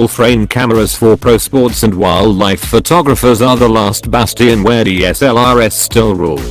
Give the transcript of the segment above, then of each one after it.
full-frame cameras for pro sports and wildlife photographers are the last bastion where dSLRs still rule.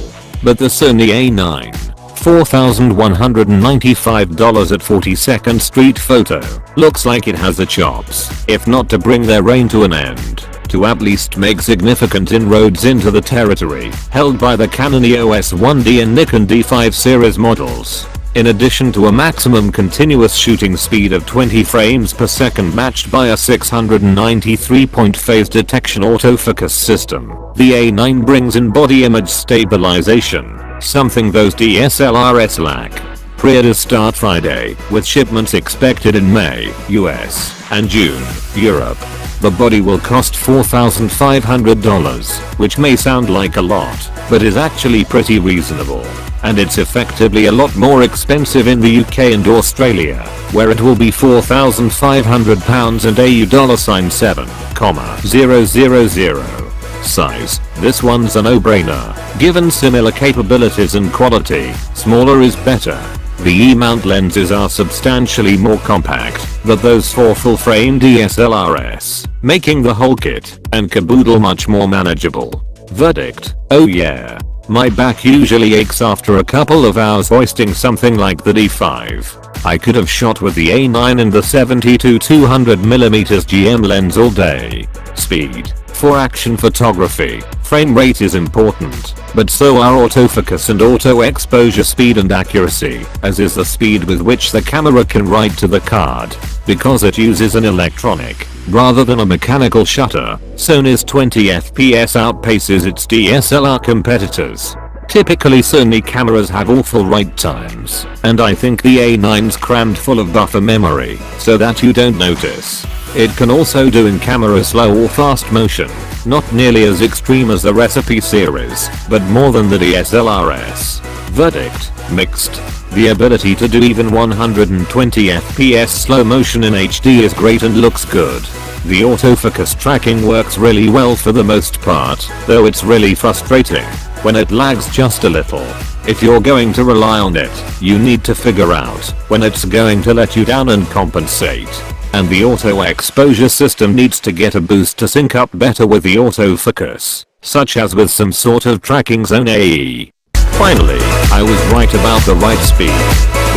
But the Sony A9, $4,195 at 42nd Street Photo, looks like it has the chops, if not to bring their reign to an end, to at least make significant inroads into the territory held by the Canon EOS 1D and Nikon D5 series models. In addition to a maximum continuous shooting speed of 20 frames per second matched by a 693-point phase detection autofocus system, the A9 brings in body image stabilization, something those dSLRs lack. Pre-orders start Friday, with shipments expected in May, US, and June, Europe. The body will cost $4,500, which may sound like a lot, but is actually pretty reasonable. And it's effectively a lot more expensive in the UK and Australia, where it will be £4,500 and AU $7,000. Size. This one's a no-brainer. Given similar capabilities and quality, smaller is better. The E-mount lenses are substantially more compact than those for full-frame dSLRs, making the whole kit and caboodle much more manageable. Verdict: oh yeah. My back usually aches after a couple of hours hoisting something like the D5. I could have shot with the A9 and the 70-200mm GM lens all day. Speed. For action photography, frame rate is important, but so are autofocus and auto exposure speed and accuracy, as is the speed with which the camera can write to the card. Because it uses an electronic, rather than a mechanical shutter, Sony's 20 FPS outpaces its DSLR competitors. Typically Sony cameras have awful write times, and I think the A9's crammed full of buffer memory, so that you don't notice. It can also do in-camera slow or fast motion, not nearly as extreme as the Recipe series, but more than the DSLRs. Verdict: mixed. The ability to do even 120 FPS slow motion in HD is great and looks good. The autofocus tracking works really well for the most part, though it's really frustrating when it lags just a little. If you're going to rely on it, you need to figure out when it's going to let you down and compensate. And the auto exposure system needs to get a boost to sync up better with the autofocus, such as with some sort of tracking zone AE. Finally, I was right about the right speed.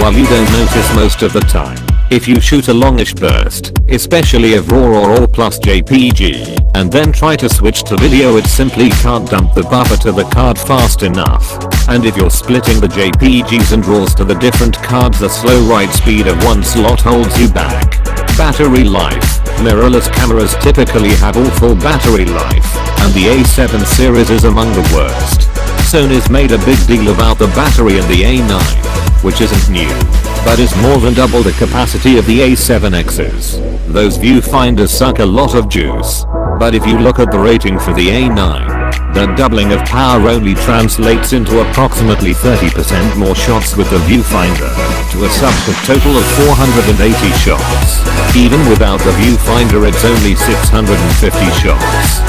While you don't notice most of the time, if you shoot a longish burst, especially of RAW or RAW plus JPG, and then try to switch to video, it simply can't dump the buffer to the card fast enough. And if you're splitting the JPGs and RAWs to the different cards, the slow write speed of one slot holds you back. Battery life. Mirrorless cameras typically have awful battery life, and the A7 series is among the worst. Sony's made a big deal about the battery in the A9, which isn't new, but is more than double the capacity of the A7X's. Those viewfinders suck a lot of juice, but if you look at the rating for the A9, the doubling of power only translates into approximately 30% more shots with the viewfinder, to a subtotal of 480 shots. Even without the viewfinder, it's only 650 shots.